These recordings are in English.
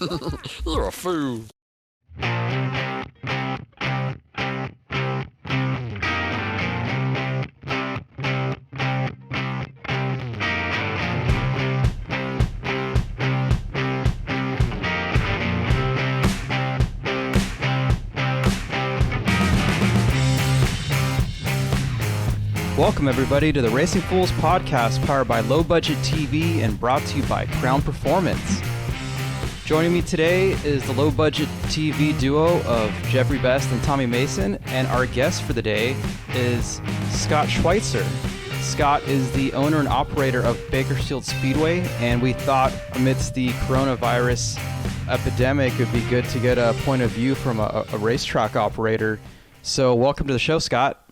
You're a fool. Welcome, everybody, to the Racing Foolz podcast, powered by Low Budget TV and brought to you by Crown Performance. Joining me today is the Low Budget TV duo of Jeffrey Best and Tommy Mason, and our guest for the day is Scott Schweitzer. Scott is the owner and operator of Bakersfield Speedway, and we thought amidst the coronavirus epidemic, it would be good to get a point of view from a racetrack operator. So welcome to the show, Scott.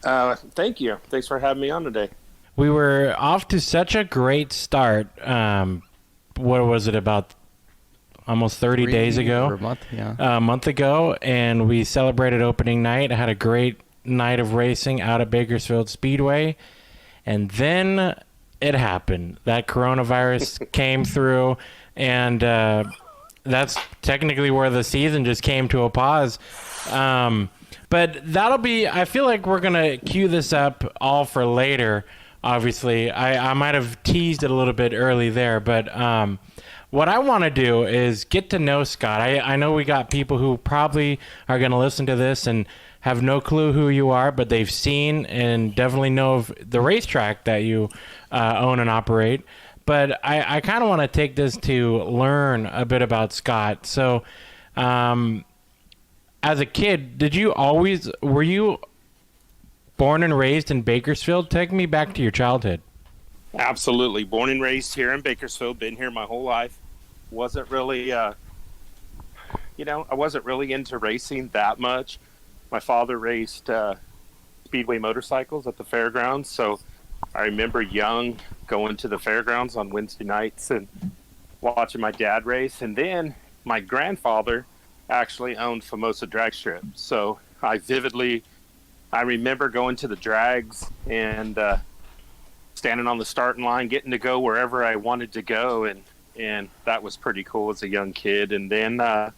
Thank you. Thanks for having me on today. We were off to such a great start. What was it, about almost 30 days ago? Or a month, yeah. A month ago, and we celebrated opening night. I had a great night of racing out at Bakersfield Speedway, and then it happened. That coronavirus came through, and that's technically where the season just came to a pause. But that'll be, I feel like we're going to cue this up all for later, obviously. I might have teased it a little bit early there, but what I want to do is get to know Scott. I know we got people who probably are going to listen to this and have no clue who you are, but they've seen and definitely know of the racetrack that you own and operate. But I kind of want to take this to learn a bit about Scott. So, as a kid, were you born and raised in Bakersfield? Take me back to your childhood. Absolutely. Born and raised here in Bakersfield. Been here my whole life. Wasn't really, I wasn't really into racing that much. My father raced speedway motorcycles at the fairgrounds. So I remember young going to the fairgrounds on Wednesday nights and watching my dad race. And then my grandfather actually owned Famosa Drag Strip. So I remember going to the drags and standing on the starting line, getting to go wherever I wanted to go. And that was pretty cool as a young kid. And then, the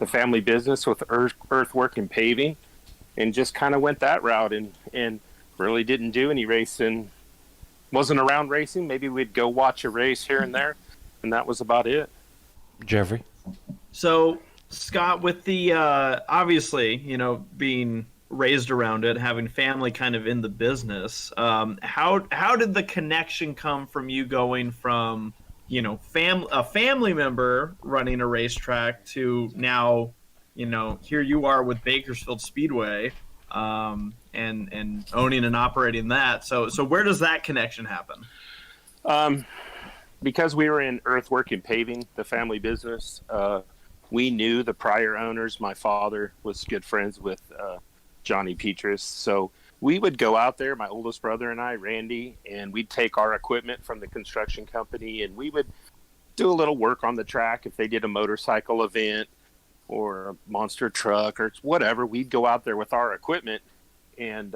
family business with earthwork and paving, and just kind of went that route and really didn't do any racing. Wasn't around racing. Maybe we'd go watch a race here and there. And that was about it. Jeffrey? So, Scott, with the, obviously, being raised around it, having family kind of in the business, how did the connection come from you going from, a family member running a racetrack to now, here you are with Bakersfield Speedway, and owning and operating that. So where does that connection happen? Because we were in earthwork and paving, the family business, we knew the prior owners. My father was good friends with Johnny Petrus. So we would go out there, my oldest brother and I, Randy, and we'd take our equipment from the construction company, and we would do a little work on the track. If they did a motorcycle event or a monster truck or whatever, we'd go out there with our equipment and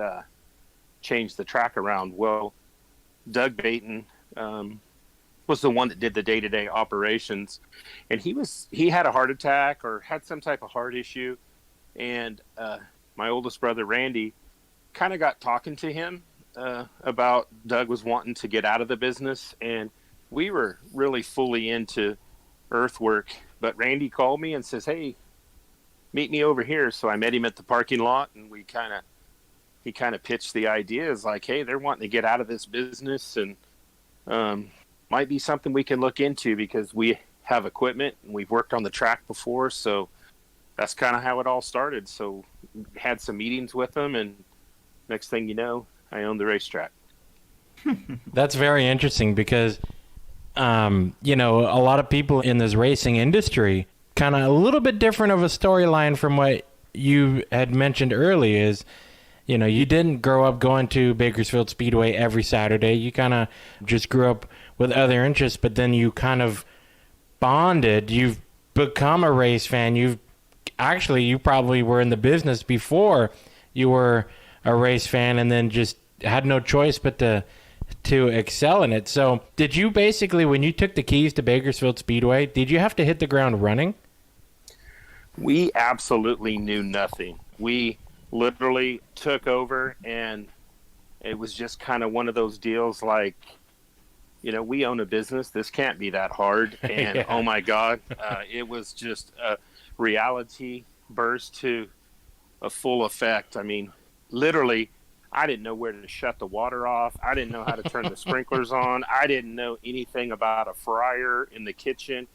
change the track around. Well, Doug Baton was the one that did the day-to-day operations, and he had a heart attack or had some type of heart issue, and my oldest brother Randy kind of got talking to him about Doug was wanting to get out of the business, and we were really fully into earthwork, but Randy called me and says, "Hey, meet me over here." So I met him at the parking lot, and he kind of pitched the idea as like, "Hey, they're wanting to get out of this business, and might be something we can look into because we have equipment and we've worked on the track before." So that's kind of how it all started. So had some meetings with them, and next thing you know, I own the racetrack. That's very interesting because, a lot of people in this racing industry, kind of a little bit different of a storyline from what you had mentioned earlier is, you didn't grow up going to Bakersfield Speedway every Saturday. You kind of just grew up with other interests, but then you kind of bonded. You've become a race fan. You probably were in the business before you were a race fan, and then just had no choice but to to excel in it. So did you basically, when you took the keys to Bakersfield Speedway, did you have to hit the ground running? We absolutely knew nothing. We literally took over, and it was just kind of one of those deals like, we own a business. This can't be that hard. And Yeah. Oh my God, it was just a reality burst to a full effect. I mean, literally, I didn't know where to shut the water off. I didn't know how to turn the sprinklers on. I didn't know anything about a fryer in the kitchen,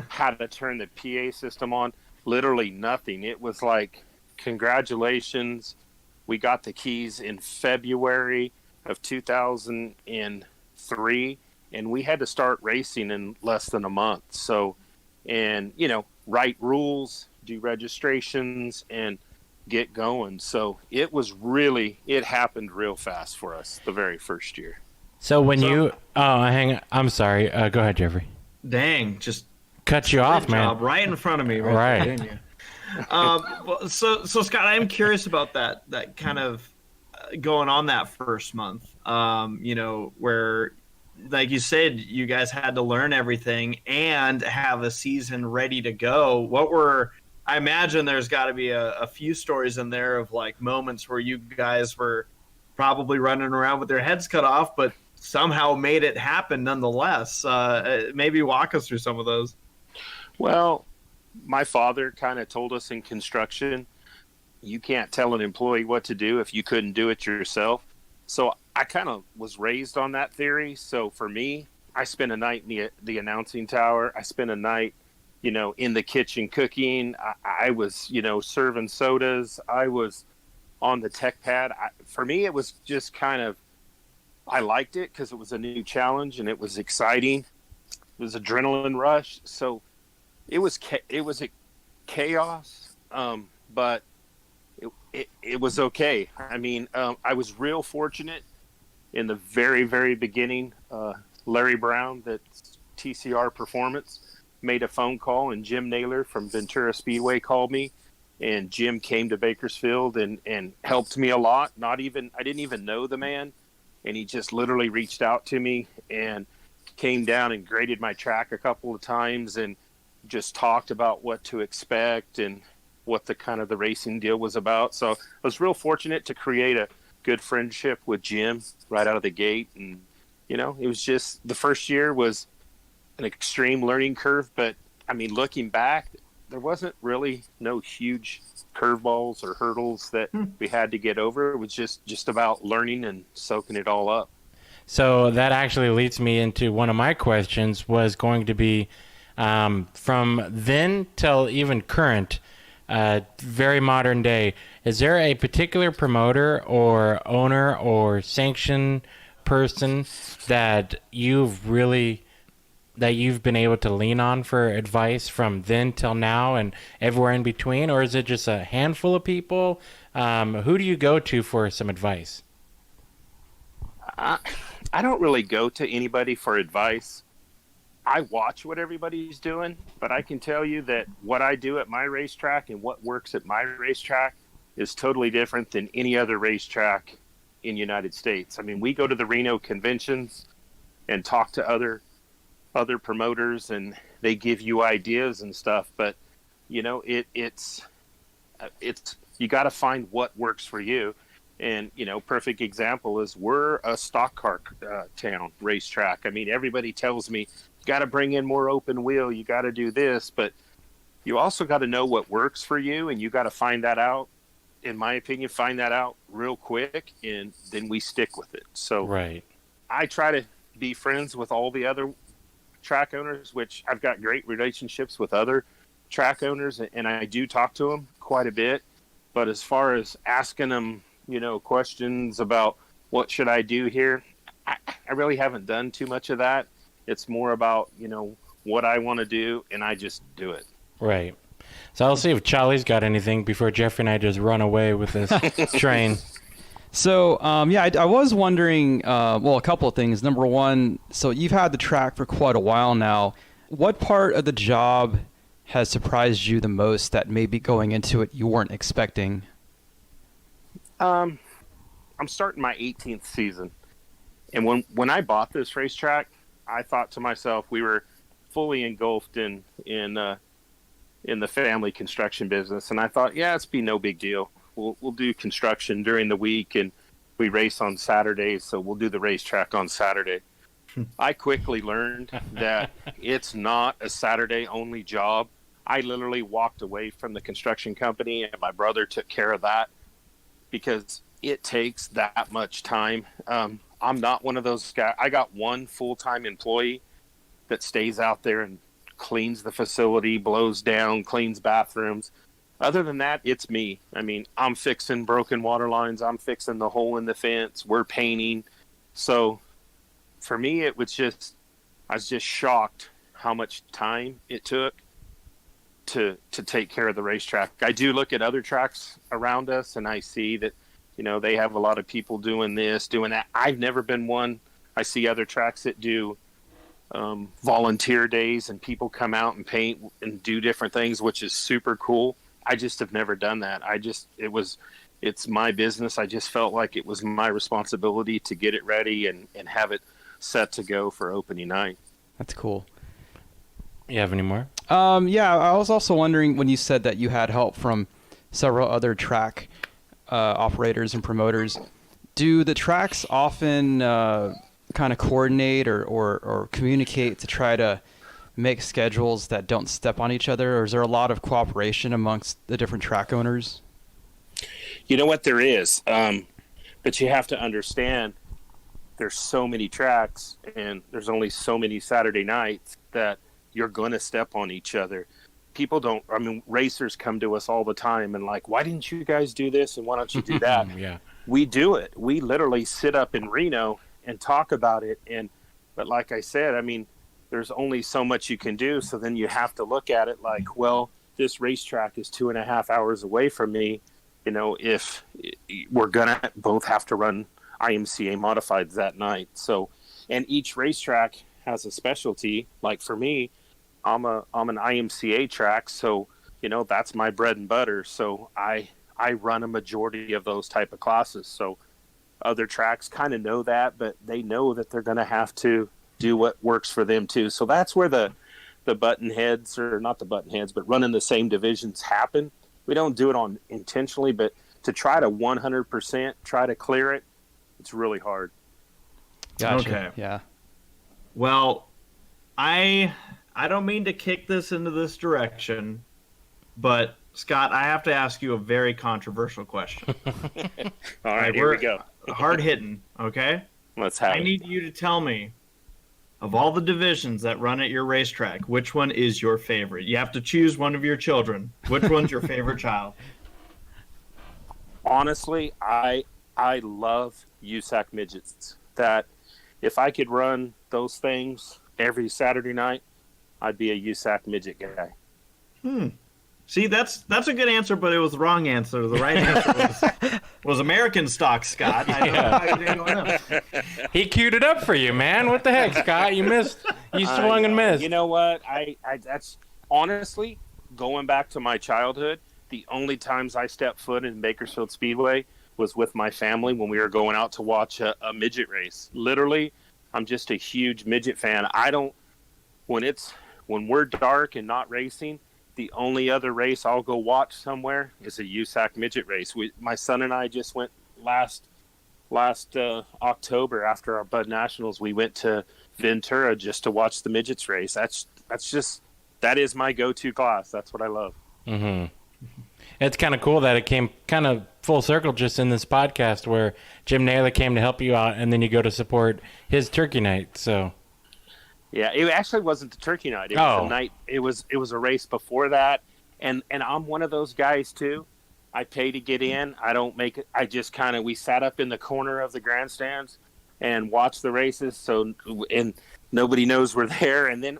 how to turn the PA system on. Literally nothing. It was like, congratulations. We got the keys in February of 2003, and we had to start racing in less than a month. So, and, write rules, do registrations, and get going. So it happened real fast for us the very first year. So hang on. I'm sorry. Go ahead, Jeffrey. Dang, just Cut you off, great man. job right in front of me, Right. there, didn't you? So Scott, I'm curious about that kind of going on that first month. Where, like you said, you guys had to learn everything and have a season ready to go. I imagine there's got to be a few stories in there of like moments where you guys were probably running around with their heads cut off, but somehow made it happen nonetheless. Maybe walk us through some of those. Well, my father kind of told us in construction, you can't tell an employee what to do if you couldn't do it yourself. So I kind of was raised on that theory. So for me, I spent a night in the announcing tower. I spent a night, in the kitchen cooking. I was, serving sodas. I was on the tech pad. For me, it was just kind of, I liked it because it was a new challenge and it was exciting. It was adrenaline rush. So it was a chaos, but it was okay. I mean, I was real fortunate in the very, very beginning. Larry Brown, that's TCR Performance, made a phone call, and Jim Naylor from Ventura Speedway called me, and Jim came to Bakersfield and helped me a lot. I didn't even know the man, and he just literally reached out to me and came down and graded my track a couple of times and just talked about what to expect and what the kind of the racing deal was about. So I was real fortunate to create a good friendship with Jim right out of the gate. And, it was just, the first year was an extreme learning curve, but I mean, looking back, there wasn't really no huge curveballs or hurdles that we had to get over. It was just about learning and soaking it all up. So that actually leads me into one of my questions was going to be, from then till even current, very modern day, is there a particular promoter or owner or sanction person that you've been able to lean on for advice from then till now and everywhere in between? Or is it just a handful of people? Who do you go to for some advice? I don't really go to anybody for advice. I watch what everybody's doing, but I can tell you that what I do at my racetrack and what works at my racetrack is totally different than any other racetrack in the United States. I mean, we go to the Reno conventions and talk to other promoters, and they give you ideas and stuff, but it's you got to find what works for you. And, perfect example is we're a stock car town racetrack. I mean, everybody tells me, you got to bring in more open wheel, you got to do this, but you also got to know what works for you, and you got to find that out. In my opinion, find that out real quick, and then we stick with it. So Right. I try to be friends with all the other track owners, which I've got great relationships with other track owners, and I do talk to them quite a bit. But as far as asking them, questions about what should I do here, I really haven't done too much of that. It's more about, what I want to do, and I just do it. Right. So I'll see if Charlie's got anything before Jeffrey and I just run away with this train. So, I was wondering, a couple of things. Number one, so you've had the track for quite a while now. What part of the job has surprised you the most that maybe going into it you weren't expecting? I'm starting my 18th season, And when I bought this racetrack, I thought to myself, we were fully engulfed in the family construction business, and I thought, yeah, it's be no big deal. We'll do construction during the week, and we race on Saturdays, so we'll do the racetrack on Saturday. I quickly learned that it's not a Saturday only job. I literally walked away from the construction company, and my brother took care of that because it takes that much time. I'm not one of those guys. I got one full-time employee that stays out there and cleans the facility, blows down, cleans bathrooms. Other than that, it's me. I mean, I'm fixing broken water lines. I'm fixing the hole in the fence. We're painting. So for me, I was just shocked how much time it took to take care of the racetrack. I do look at other tracks around us, and I see that, they have a lot of people doing this, doing that. I've never been one. I see other tracks that do volunteer days, and people come out and paint and do different things, which is super cool. I just have never done that. It's my business. I just felt like it was my responsibility to get it ready and have it set to go for opening night. That's cool. You have any more? Yeah, I was also wondering when you said that you had help from several other track operators and promoters. Do the tracks often kind of coordinate or communicate to try to make schedules that don't step on each other, or is there a lot of cooperation amongst the different track owners? You know what, there is, but you have to understand there's so many tracks and there's only so many Saturday nights that you're going to step on each other. Racers come to us all the time and like, why didn't you guys do this and why don't you do that? Yeah, we do it. We literally sit up in Reno and talk about it. But like I said, there's only so much you can do. So then you have to look at it like, well, this racetrack is 2.5 hours away from me. If we're going to both have to run IMCA modifieds that night. So, and each racetrack has a specialty. Like for me, I'm an IMCA track. So, that's my bread and butter. So I run a majority of those type of classes. So other tracks kind of know that, but they know that they're going to have to do what works for them too. So that's where the button heads, or not the button heads, but running the same divisions happen. We don't do it on intentionally, but to try to 100% try to clear it, it's really hard. Gotcha. Okay. Yeah. Well, I don't mean to kick this into this direction, but Scott, I have to ask you a very controversial question. All right, here we go. Hard hitting, okay? Let's have I it. need you to tell me, of all the divisions that run at your racetrack, which one is your favorite? You have to choose one of your children. Which one's your favorite child? Honestly, I love USAC midgets. That if I could run those things every Saturday night, I'd be a USAC midget guy. See, that's a good answer, but it was the wrong answer. The right answer was American stock, Scott. I don't know how you didn't know. He queued it up for you, man. What the heck, Scott? You missed. You swung and missed. You know what? I that's honestly, going back to my childhood, the only times I stepped foot in Bakersfield Speedway was with my family when we were going out to watch a midget race. Literally, I'm just a huge midget fan. When we're dark and not racing, the only other race I'll go watch somewhere is a USAC midget race. My son and I just went last October after our Bud Nationals. We went to Ventura just to watch the midgets race. That is my go-to class. That's what I love. Mm-hmm. It's kind of cool that it came kind of full circle just in this podcast where Jim Naylor came to help you out, and then you go to support his turkey night. So, yeah, it actually wasn't the turkey night. It was the night. It was a race before that, and I'm one of those guys too. I pay to get in. I don't make it. I just we sat up in the corner of the grandstands and watched the races. So, and nobody knows we're there. And then,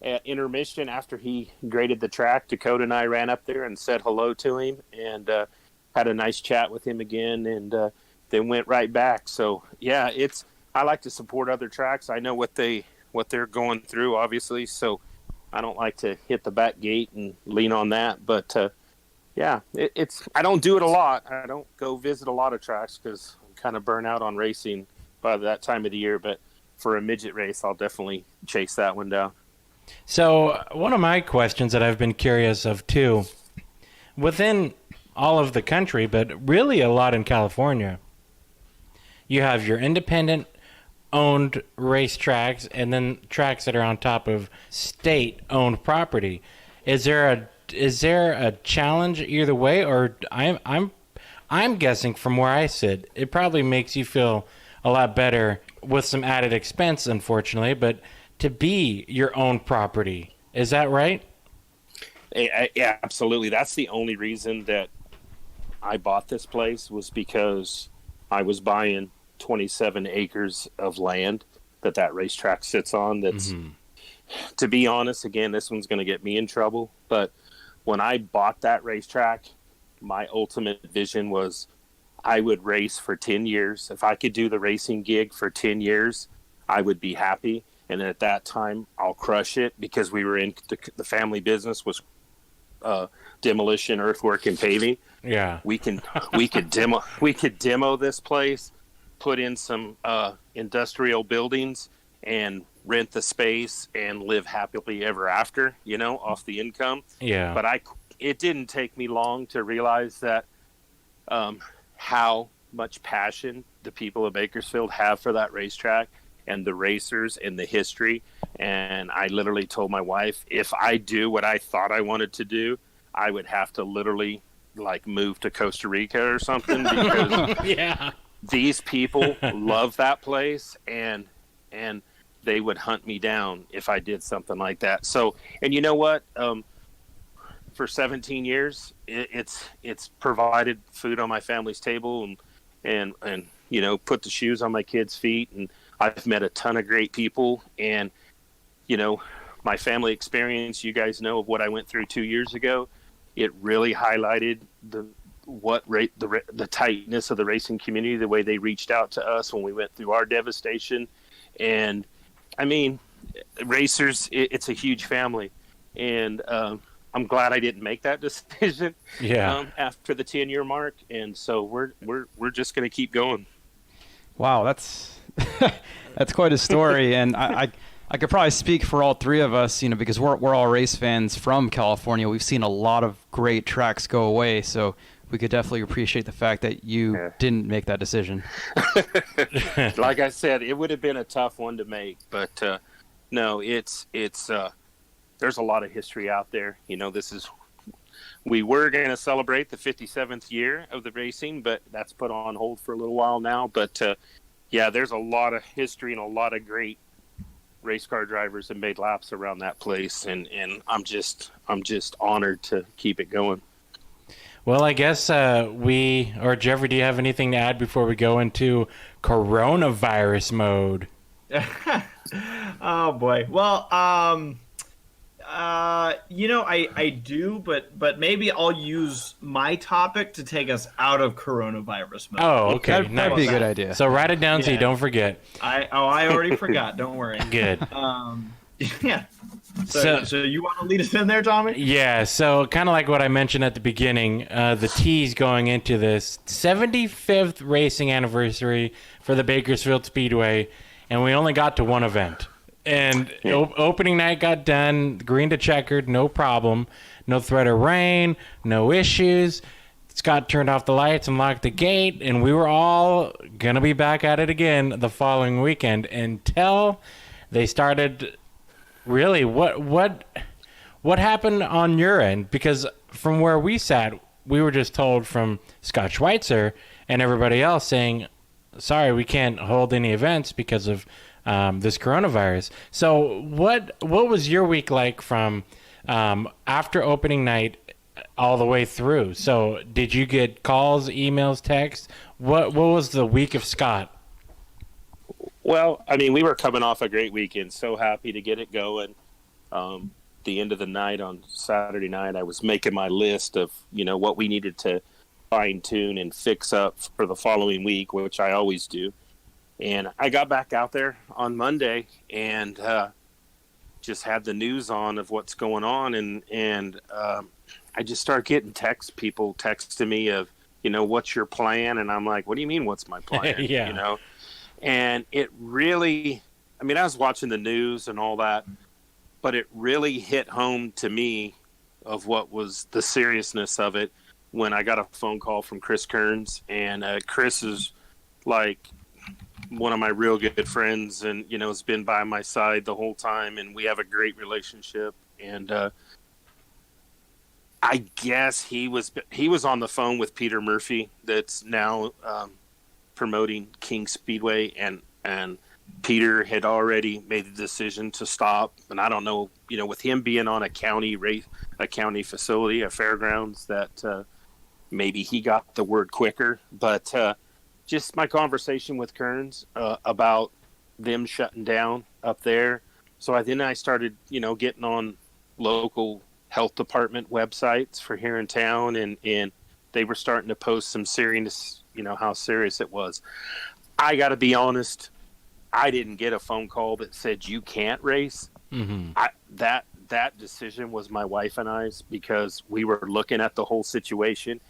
at intermission, after he graded the track, Dakota and I ran up there and said hello to him and had a nice chat with him again, and then went right back. So yeah, I like to support other tracks. I know what they're going through, obviously, so I don't like to hit the back gate and lean on that. But yeah, I don't do it a lot. I don't go visit a lot of tracks because I'm kind of burnt out on racing by that time of the year, but for a midget race, I'll definitely chase that one down. So one of my questions that I've been curious of too, within all of the country, but really a lot in California, you have your independent owned racetracks and then tracks that are on top of state owned property. Is there a challenge either way, or I'm guessing from where I sit, it probably makes you feel a lot better with some added expense, unfortunately, but to be your own property. Is that right? Yeah, absolutely. That's the only reason that I bought this place, was because I was buying 27 acres of land that racetrack sits on. That's, to be honest, again, this one's going to get me in trouble. But when I bought that racetrack, my ultimate vision was I would race for 10 years. If I could do the racing gig for 10 years, I would be happy. And at that time, I'll crush it, because we were in the family business was demolition, earthwork, and paving. Yeah, we could demo this place, put in some industrial buildings, and rent the space and live happily ever after, off the income. Yeah. But it didn't take me long to realize that how much passion the people of Bakersfield have for that racetrack and the racers and the history. And I literally told my wife, if I do what I thought I wanted to do, I would have to literally move to Costa Rica or something, because yeah, these people love that place, and they would hunt me down if I did something like that. So, and you know what? For 17 years, it's provided food on my family's table, and put the shoes on my kids' feet, and I've met a ton of great people. And my family experience, you guys know of what I went through 2 years ago. It really highlighted the tightness of the racing community, the way they reached out to us when we went through our devastation. And I mean, racers, it's a huge family, and I'm glad I didn't make that decision. Yeah. After the 10-year mark, and so we're just going to keep going. Wow, that's that's quite a story, and I could probably speak for all three of us, because we're all race fans from California. We've seen a lot of great tracks go away, so we could definitely appreciate the fact that you didn't make that decision. Like I said, it would have been a tough one to make, but no, it's there's a lot of history out there. We were going to celebrate the 57th year of the racing, but that's put on hold for a little while now. But there's a lot of history and a lot of great race car drivers that made laps around that place, and I'm just honored to keep it going. Well, I guess Jeffrey, do you have anything to add before we go into coronavirus mode? Oh boy. Well, I do, but maybe I'll use my topic to take us out of coronavirus mode. Oh, okay. That'd be a good idea. So write it down so you don't forget. I already forgot. Don't worry. Good. Yeah. So you want to lead us in there, Tommy? Yeah. So kind of like what I mentioned at the beginning, the tease going into this 75th racing anniversary for the Bakersfield Speedway, and we only got to one event. And opening night got done, green to checkered, no problem. No threat of rain, no issues. Scott turned off the lights and locked the gate, and we were all going to be back at it again the following weekend until they started. Really, what happened on your end? Because from where we sat, we were just told from Scott Schweitzer and everybody else saying, sorry, we can't hold any events because of this coronavirus. So what was your week like from after opening night all the way through? So did you get calls, emails, texts? What was the week of Scott? Well, I mean, we were coming off a great weekend, so happy to get it going. The end of the night on Saturday night, I was making my list of, what we needed to fine tune and fix up for the following week, which I always do. And I got back out there on Monday and just had the news on of what's going on. And I just started getting people texting me of, what's your plan? And I'm like, what do you mean, what's my plan? Yeah. And it really, I mean, I was watching the news and all that, but it really hit home to me of what was the seriousness of it when I got a phone call from Chris Kearns. And Chris is like one of my real good friends, and has been by my side the whole time, and we have a great relationship. And I guess he was on the phone with Peter Murphy, that's now promoting King Speedway, and Peter had already made the decision to stop. And I don't know, with him being on a county facility, a fairgrounds, that maybe he got the word quicker. But just my conversation with Kearns about them shutting down up there. So I started, getting on local health department websites for here in town, and they were starting to post some serious, how serious it was. I got to be honest, I didn't get a phone call that said you can't race. Mm-hmm. That decision was my wife and I's, because we were looking at the whole situation.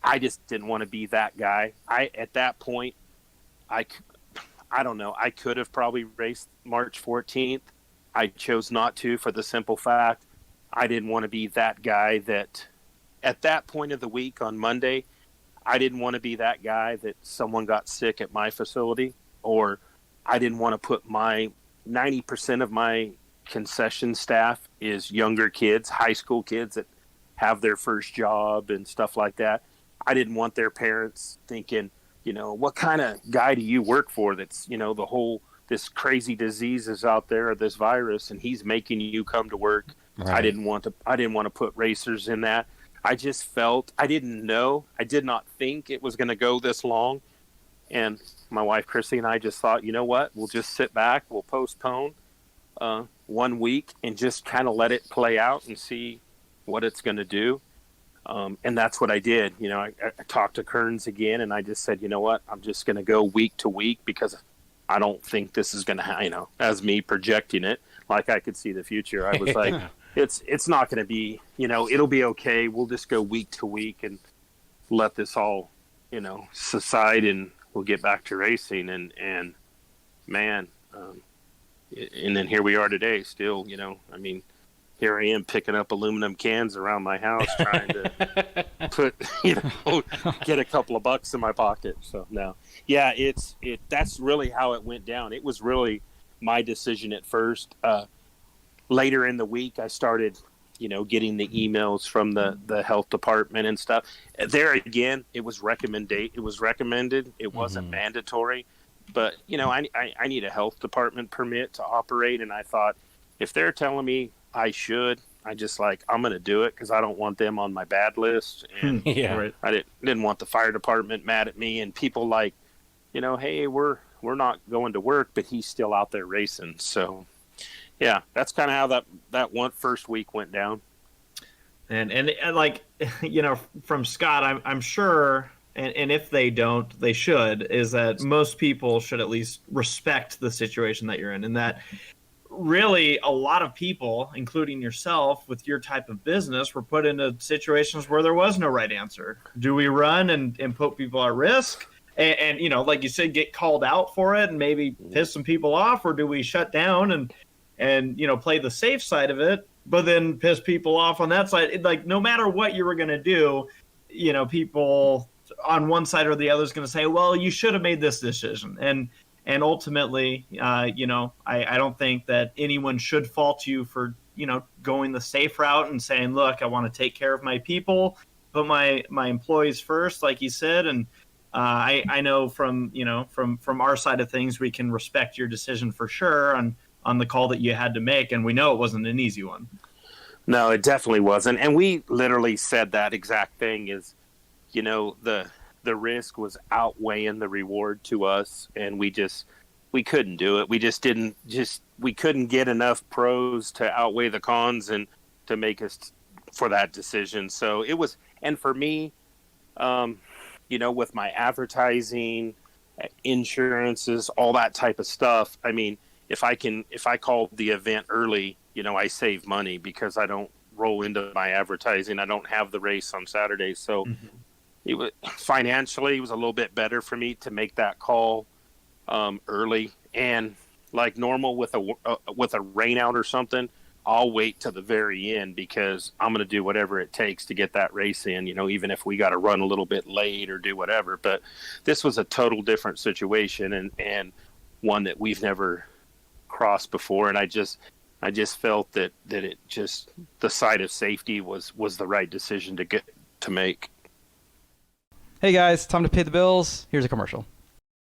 I just didn't want to be that guy. At that point, I don't know. I could have probably raced March 14th. I chose not to, for the simple fact I didn't want to be that guy that at that point of the week on Monday, I didn't want to be that guy that someone got sick at my facility, or I didn't want to put 90% of my concession staff is younger kids, high school kids that have their first job and stuff like that. I didn't want their parents thinking, what kind of guy do you work for that's, this crazy disease is out there, or this virus, and he's making you come to work. Right. I didn't want to put racers in that. I just felt, I did not think it was going to go this long. And my wife, Chrissy, and I just thought, you know what, we'll just sit back, we'll postpone 1 week and just kind of let it play out and see what it's going to do. And that's what I did. I talked to Kearns again, and I just said, you know what, I'm just going to go week to week, because I don't think this is going to, as me projecting it, like I could see the future. I was like, it's not going to be, it'll be okay. We'll just go week to week and let this all, subside, and we'll get back to racing. And man, and then here we are today still, here I am picking up aluminum cans around my house, trying to put, get a couple of bucks in my pocket. So no, yeah, that's really how it went down. It was really my decision at first. Later in the week, I started, getting the emails from the health department and stuff. There again, it was recommended. It wasn't mandatory, but I need a health department permit to operate, and I thought, if they're telling me I should, I'm going to do it, because I don't want them on my bad list. And yeah, I didn't want the fire department mad at me, and people like, hey, we're not going to work, but he's still out there racing. So yeah, that's kind of how that one first week went down. And like, from Scott, I'm sure, and if they don't, they should, is that most people should at least respect the situation that you're in, and that really a lot of people, including yourself, with your type of business, were put into situations where there was no right answer. Do we run and put people at risk? And like you said, get called out for it and maybe piss some people off, or do we shut down and play the safe side of it, but then piss people off on that side? Like, no matter what you were going to do, people on one side or the other is going to say, well, you should have made this decision. And ultimately, I don't think that anyone should fault you for, going the safe route and saying, look, I want to take care of my people, put my employees first, like you said. And I know from our side of things, we can respect your decision for sure on the call that you had to make. And we know it wasn't an easy one. No, it definitely wasn't. And we literally said that exact thing is, the risk was outweighing the reward to us, and we couldn't do it. We couldn't get enough pros to outweigh the cons and to make us for that decision. So it was, and for me, with my advertising, insurances, all that type of stuff. I mean, if I call the event early, I save money, because I don't roll into my advertising. I don't have the race on Saturday. So, It was financially, it was a little bit better for me to make that call early, and like normal with a rain out or something, I'll wait till the very end because I'm going to do whatever it takes to get that race in, even if we got to run a little bit late or do whatever. But this was a total different situation and one that we've never crossed before. And I just felt that it just, the side of safety was the right decision to make. Hey guys, time to pay the bills. Here's a commercial.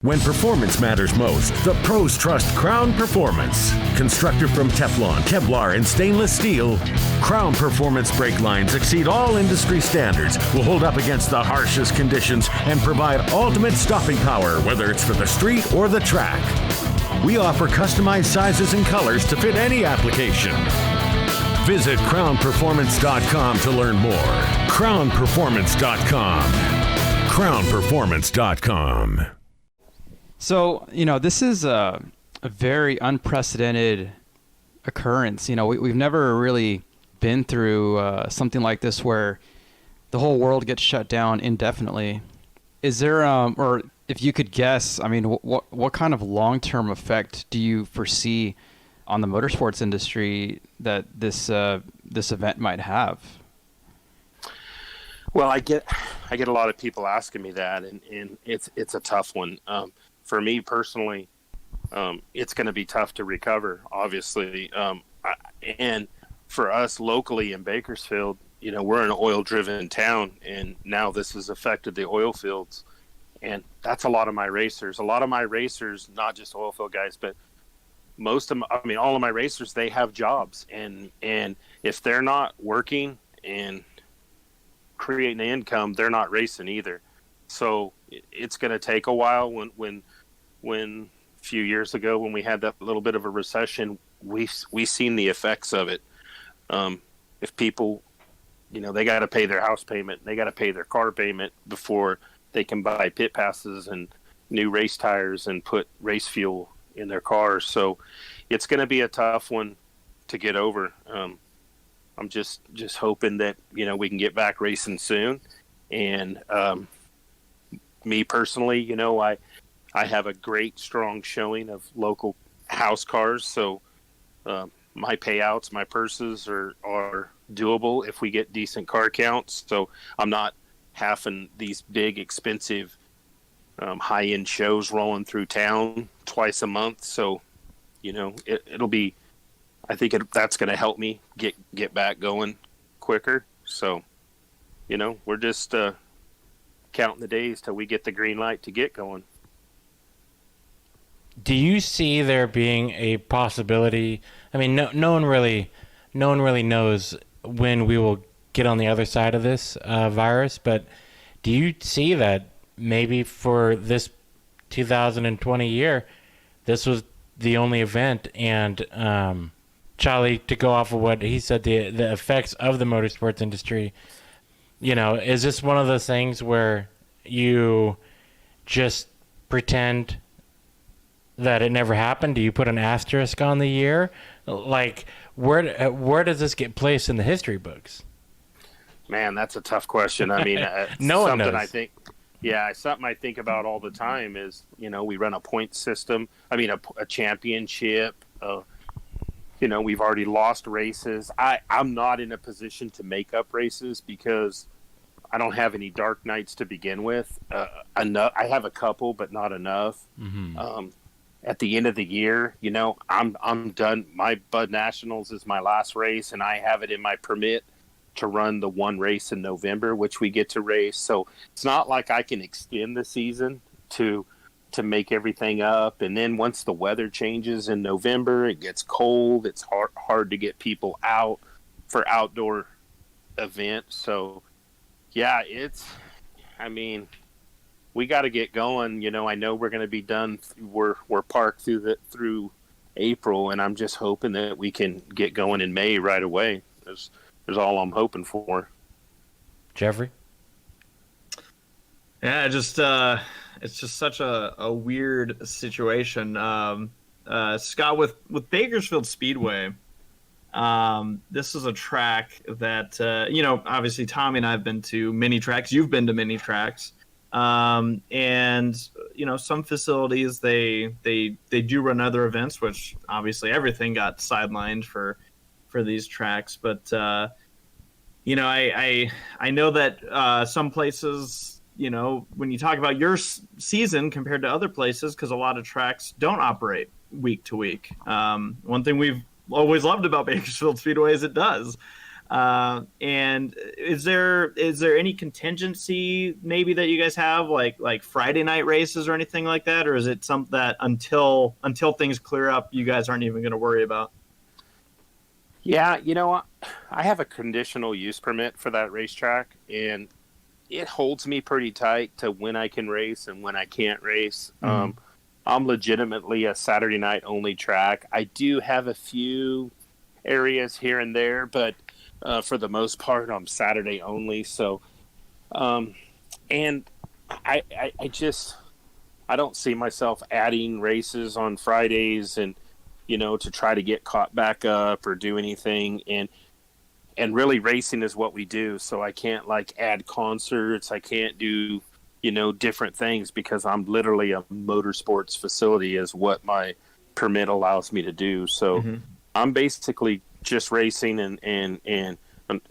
When performance matters most, the pros trust Crown Performance. Constructed from Teflon, Kevlar, and stainless steel, Crown Performance brake lines exceed all industry standards, will hold up against the harshest conditions, and provide ultimate stopping power, whether it's for the street or the track. We offer customized sizes and colors to fit any application. Visit crownperformance.com to learn more. crownperformance.com. crownperformance.com. So, this is a very unprecedented occurrence. We've never really been through something like this where the whole world gets shut down indefinitely. Is there, or if you could guess, what kind of long-term effect do you foresee on the motorsports industry that this event might have? Well, I get a lot of people asking me that, and it's a tough one. For me personally, it's going to be tough to recover, obviously. And for us locally in Bakersfield, we're an oil-driven town, and now this has affected the oil fields. And that's a lot of my racers. A lot of my racers, not just oil field guys, but all of my racers, they have jobs. And if they're not working and creating income, they're not racing either. So it's going to take a while. When a few years ago, when we had that little bit of a recession, we seen the effects of it. If people, they got to pay their house payment, they got to pay their car payment before they can buy pit passes and new race tires and put race fuel in their cars. So it's going to be a tough one to get over. I'm just hoping that, we can get back racing soon. And me personally, I have a great, strong showing of local house cars. So my payouts, my purses are doable if we get decent car counts. So I'm not having these big, expensive, high-end shows rolling through town twice a month. So, it'll be, I think that's going to help me get back going quicker. So, we're just counting the days till we get the green light to get going. Do you see there being a possibility? No one really knows when we will get on the other side of this virus, but do you see that maybe for this 2020 year, this was the only event, and Charlie, to go off of what he said, the effects of the motorsports industry, is this one of those things where you just pretend that it never happened? Do you put an asterisk on the year? Like, where does this get placed in the history books? Man, that's a tough question. No one knows. Something I think about all the time is, we run a point system. A championship. We've already lost races. I'm not in a position to make up races because I don't have any dark nights to begin with. Enough. I have a couple, but not enough. Mm-hmm. At the end of the year, I'm done. My Bud Nationals is my last race, and I have it in my permit to run the one race in November, which we get to race. So it's not like I can extend the season to make everything up. And then once the weather changes in November, it gets cold. It's hard to get people out for outdoor events. So yeah, we got to get going. I know we're going to be done. We're parked through April, and I'm just hoping that we can get going in May right away. There's all I'm hoping for. Jeffrey? Yeah, it's just such a weird situation. Scott, with Bakersfield Speedway, this is a track that obviously Tommy and I have been to many tracks. You've been to many tracks. And some facilities they do run other events, which obviously everything got sidelined for these tracks. But I know that some places, when you talk about your season compared to other places, because a lot of tracks don't operate week to week. One thing we've always loved about Bakersfield Speedway is it does. And is there any contingency maybe that you guys have, like Friday night races or anything like that, or is it something that until things clear up, you guys aren't even going to worry about? Yeah, I have a conditional use permit for that racetrack, and it holds me pretty tight to when I can race and when I can't race. I'm legitimately a Saturday night only track. I do have a few areas here and there, but for the most part, I'm Saturday only. So, and I don't see myself adding races on Fridays and, to try to get caught back up or do anything. And really racing is what we do. So I can't add concerts. I can't do, different things because I'm literally a motorsports facility is what my permit allows me to do. So I'm basically just racing and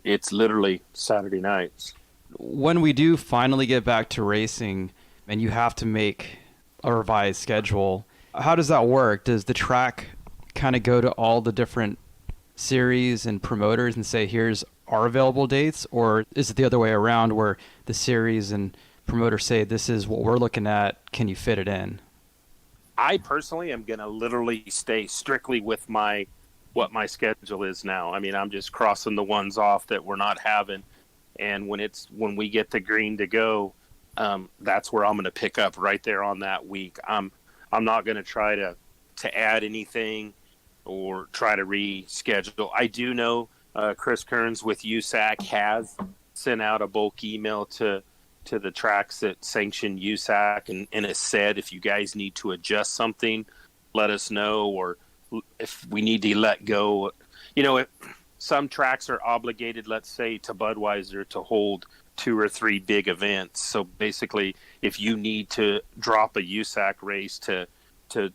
it's literally Saturday nights. When we do finally get back to racing and you have to make a revised schedule, how does that work? Does the track kind of go to all the different series and promoters and say, here's our available dates? Or is it the other way around where the series and promoters say, this is what we're looking at, can you fit it in? I personally am going to literally stay strictly with what my schedule is now. I mean, I'm just crossing the ones off that we're not having. And when we get the green to go, that's where I'm going to pick up right there on that week. I'm not going to try to add anything or try to reschedule. I do know Chris Kearns with USAC has sent out a bulk email to the tracks that sanction USAC and has said, if you guys need to adjust something, let us know, or if we need to let go. If some tracks are obligated, let's say, to Budweiser to hold 2 or 3 big events. So basically, if you need to drop a USAC race to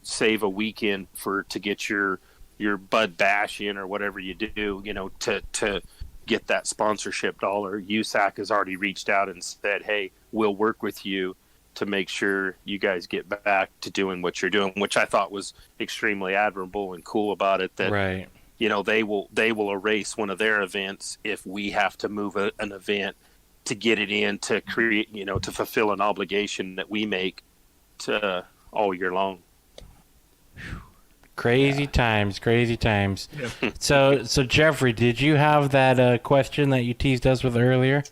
save a weekend to get your Bud Bash in or whatever you do, to get that sponsorship dollar, USAC has already reached out and said, hey, we'll work with you to make sure you guys get back to doing what you're doing, which I thought was extremely admirable and cool about it. That right. They will erase one of their events if we have to move an event to get it in to create, to fulfill an obligation that we make to all year long. Crazy times. Yeah. So Jeffrey, did you have that question that you teased us with earlier?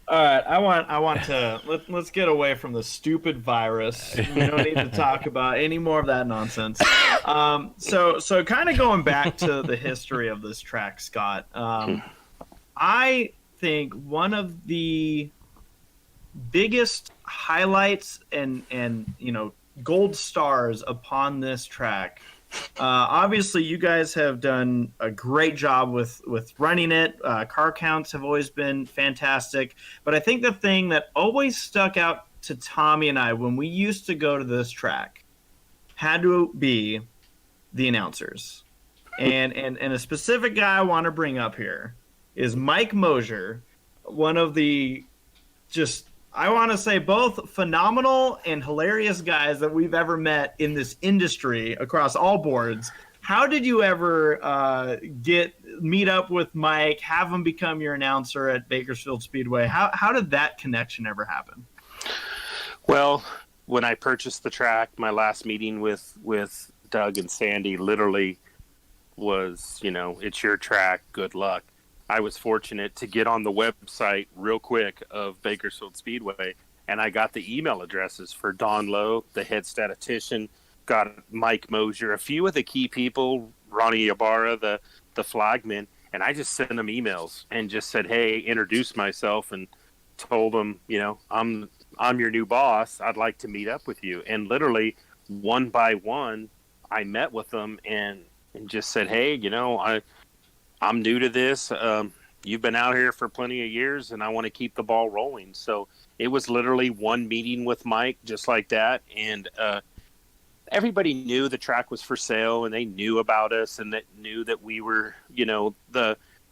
All right, I want to let's get away from the stupid virus. We don't need to talk about any more of that nonsense. So kind of going back to the history of this track, Scott. I think one of the biggest highlights and gold stars upon this track. Obviously, you guys have done a great job with running it. Car counts have always been fantastic. But I think the thing that always stuck out to Tommy and I when we used to go to this track had to be the announcers. And a specific guy I want to bring up here is Mike Mosier, one of the I want to say both phenomenal and hilarious guys that we've ever met in this industry across all boards. How did you ever meet up with Mike, have him become your announcer at Bakersfield Speedway? How did that connection ever happen? Well, when I purchased the track, my last meeting with Doug and Sandy literally was, it's your track, good luck. I was fortunate to get on the website real quick of Bakersfield Speedway, and I got the email addresses for Don Lowe, the head statistician, got Mike Mosier, a few of the key people, Ronnie Ibarra, the flagman, and I just sent them emails and just said, hey, introduced myself and told them, I'm your new boss. I'd like to meet up with you. And literally, one by one, I met with them and just said, hey, I'm new to this. you've been out here for plenty of years, and I want to keep the ball rolling. So it was literally one meeting with Mike, just like that. And everybody knew the track was for sale, and they knew about us, and that knew that we were, you know,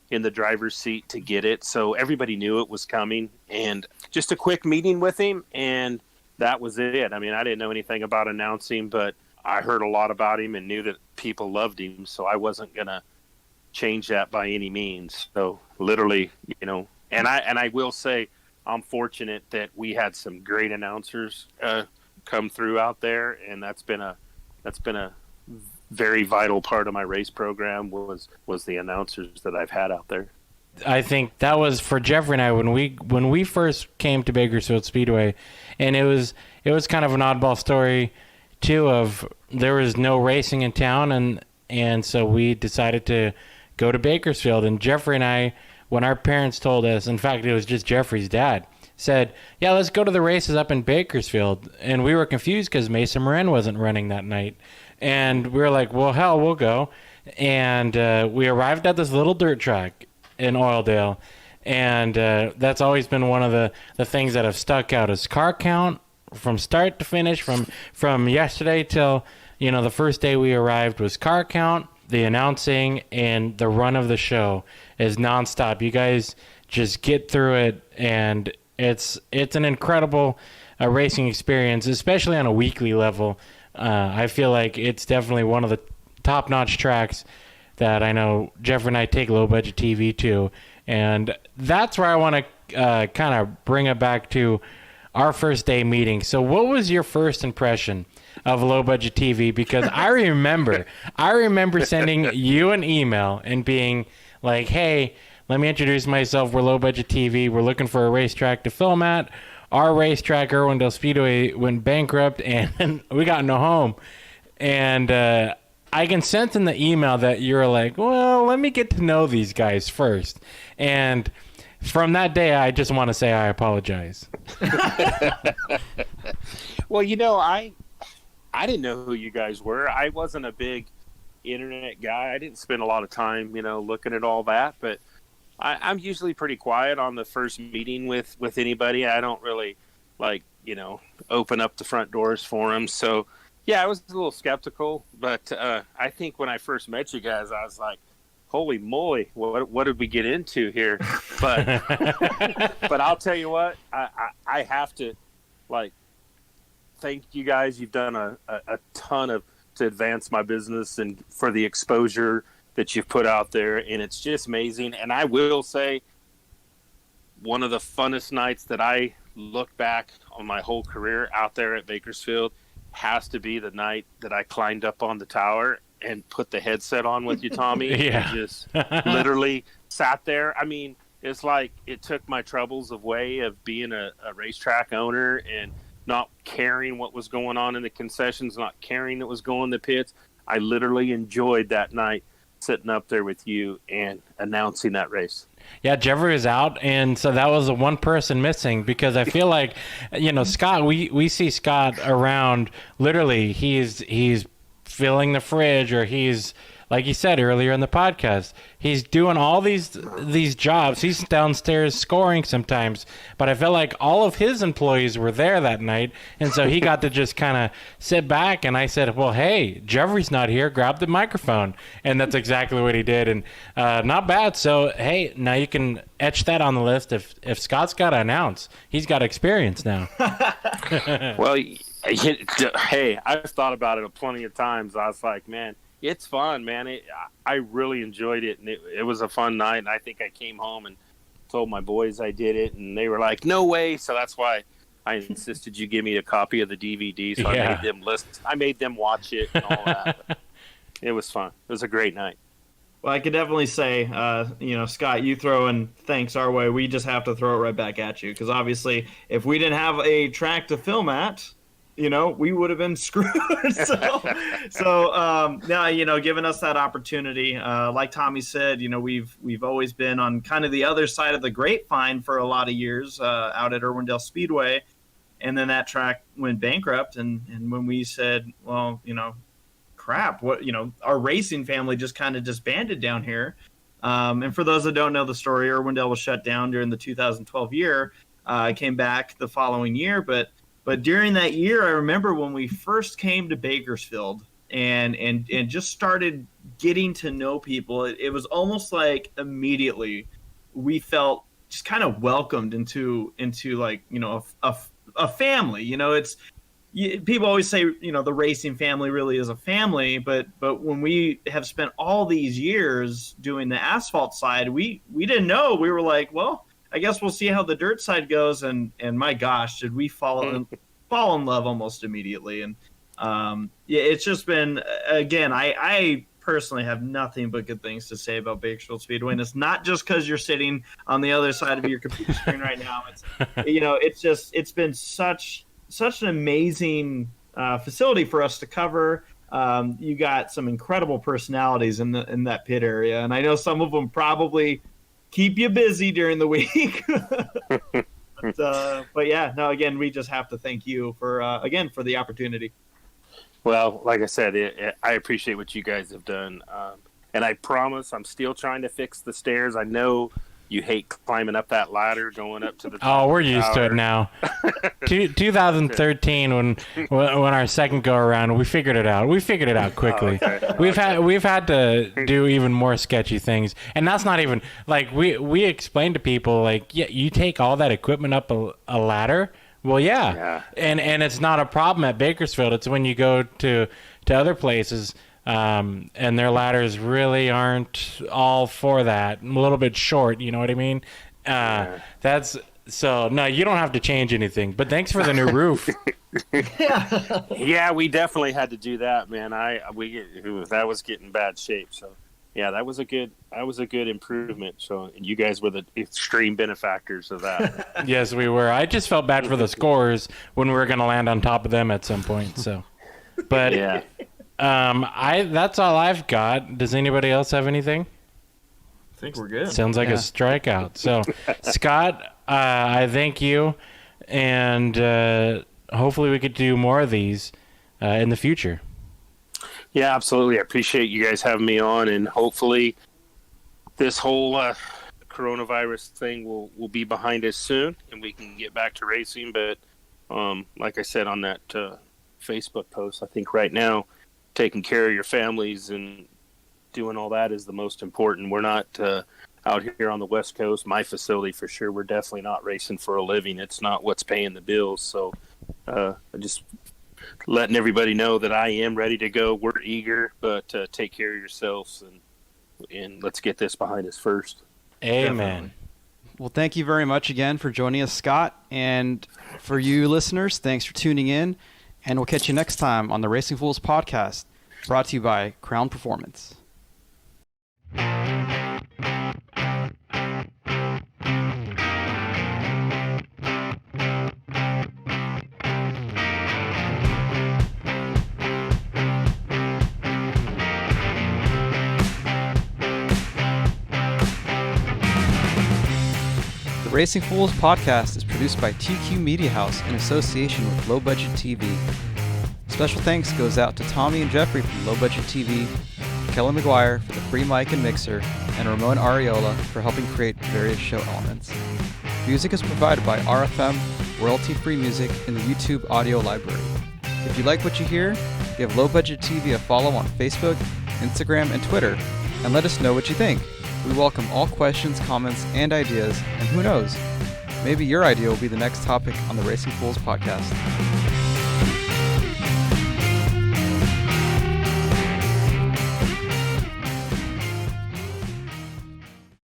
in the driver's seat to get it. So everybody knew it was coming, and just a quick meeting with him, and that was it. I mean, I didn't know anything about announcing, but I heard a lot about him and knew that people loved him. So I wasn't going to change that by any means. So literally, you know, and I will say I'm fortunate that we had some great announcers come through out there, and that's been a very vital part of my race program was the announcers that I've had out there. I think that was for Jeffrey and I when we first came to Bakersfield Speedway, and it was kind of an oddball story too. Of there was no racing in town, and so we decided to go to Bakersfield. And Jeffrey and I, when our parents told us, in fact, it was just Jeffrey's dad, said, "Yeah, let's go to the races up in Bakersfield." And we were confused because Mason Morin wasn't running that night. And we were like, well, hell, we'll go. And we arrived at this little dirt track in Oildale. And that's always been one of the things that have stuck out is car count from start to finish, from yesterday till, you know, the first day we arrived was car count, the announcing, and the run of the show is nonstop. You guys just get through it, and it's an incredible racing experience, especially on a weekly level. I feel like it's definitely one of the top-notch tracks that I know Jeffrey and I take low-budget TV to. And that's where I want to kind of bring it back to our first day meeting. So what was your first impression of low-budget TV? Because I remember sending you an email and being like, hey, let me introduce myself. We're low-budget TV. We're looking for a racetrack to film at. Our racetrack, Irwindale Speedway, went bankrupt, and we got no home. And I can sense in the email that you're like, well, let me get to know these guys first. And from that day, I just want to say I apologize. Well, you know, I didn't know who you guys were. I wasn't a big internet guy. I didn't spend a lot of time, you know, looking at all that, but I'm usually pretty quiet on the first meeting with anybody. I don't really like, you know, open up the front doors for them. So, yeah, I was a little skeptical. But I think when I first met you guys, I was like, holy moly, what did we get into here? But but I'll tell you what, I have to, like, thank you guys. You've done a ton to advance my business and for the exposure that you've put out there, and it's just amazing. And I will say, one of the funnest nights that I look back on my whole career out there at Bakersfield has to be the night that I climbed up on the tower and put the headset on with you, Tommy. Yeah. And just literally sat there. I mean, it's like it took my troubles away of being a racetrack owner and not caring what was going on in the concessions, not caring that was going in the pits. I literally enjoyed that night sitting up there with you and announcing that race. Yeah, Jeffrey is out, and so that was the one person missing, because I feel like, you know, Scott, we see Scott around, literally, he's filling the fridge, or he's, like you said earlier in the podcast, he's doing all these jobs. He's downstairs scoring sometimes, but I felt like all of his employees were there that night, and so he got to just kind of sit back, and I said, well, hey, Jeffrey's not here, grab the microphone, and that's exactly what he did, and not bad. So, hey, now you can etch that on the list. If Scott's got to announce, he's got experience now. Well, hey, I've thought about it plenty of times. I was like, man, it's fun, man. I really enjoyed it, and it was a fun night. And I think I came home and told my boys I did it, and they were like, no way. So that's why I insisted you give me a copy of the DVD. So Yeah. I made them listen. I made them watch it and all that. But it was fun. It was a great night. Well, I could definitely say, you know, Scott, you throwing thanks our way, we just have to throw it right back at you. Because obviously, if we didn't have a track to film at, you know, we would have been screwed. so now, you know, giving us that opportunity, like Tommy said, you know, we've always been on kind of the other side of the grapevine for a lot of years out at Irwindale Speedway. And then that track went bankrupt. And when we said, well, you know, crap, what, you know, our racing family just kind of disbanded down here. And for those that don't know the story, Irwindale was shut down during the 2012 year. I came back the following year, but during that year, I remember when we first came to Bakersfield and just started getting to know people. It was almost like immediately we felt just kind of welcomed into like, you know, a family. You know, people always say, you know, the racing family really is a family, but when we have spent all these years doing the asphalt side, we didn't know. We were like, well, I guess we'll see how the dirt side goes, and my gosh, did we fall in love almost immediately. And yeah, it's just been, again, I personally have nothing but good things to say about Bakersfield Speedway, and it's not just because you're sitting on the other side of your computer screen right now. It's, you know, it's been such an amazing facility for us to cover. You got some incredible personalities in that pit area, and I know some of them probably keep you busy during the week. But yeah, no, again, we just have to thank you for the opportunity. Well, like I said, I appreciate what you guys have done. And I promise I'm still trying to fix the stairs. I know you hate climbing up that ladder, going up to the top. Oh, we're used to it now. 2013, when our second go around, we figured it out. We figured it out quickly. Oh, okay. We've had to do even more sketchy things, and that's not even like we explained to people, like, yeah, you take all that equipment up a ladder. Well, yeah. And it's not a problem at Bakersfield. It's when you go to other places. And their ladders really aren't all for that. A little bit short, you know what I mean? That's so. No, you don't have to change anything. But thanks for the new roof. Yeah, we definitely had to do that, man. That was getting bad shape. So yeah, that was a good improvement. So and you guys were the extreme benefactors of that. Yes, we were. I just felt bad for the scores when we were going to land on top of them at some point. So, but yeah. That's all I've got. Does anybody else have anything? I think we're good. Sounds like a strikeout. So, Scott, I thank you, and hopefully we could do more of these in the future. Yeah, absolutely. I appreciate you guys having me on, and hopefully this whole coronavirus thing will be behind us soon, and we can get back to racing. But like I said on that Facebook post, I think right now, taking care of your families and doing all that is the most important. We're not out here on the West Coast, my facility for sure. We're definitely not racing for a living. It's not what's paying the bills. So just letting everybody know that I am ready to go. We're eager, but take care of yourselves and let's get this behind us first. Amen. Definitely. Well, thank you very much again for joining us, Scott. And for you listeners, thanks for tuning in. And we'll catch you next time on the Racing Foolz podcast, brought to you by Crown Performance. The Racing Foolz podcast is produced by TQ Media House in association with Low Budget TV. Special thanks goes out to Tommy and Jeffrey from Low Budget TV, Kelly McGuire for the free mic and mixer, and Ramon Ariola for helping create various show elements. Music is provided by RFM, royalty-free music in the YouTube audio library. If you like what you hear, give Low Budget TV a follow on Facebook, Instagram, and Twitter, and let us know what you think. We welcome all questions, comments, and ideas, and who knows, maybe your idea will be the next topic on the Racing Foolz podcast.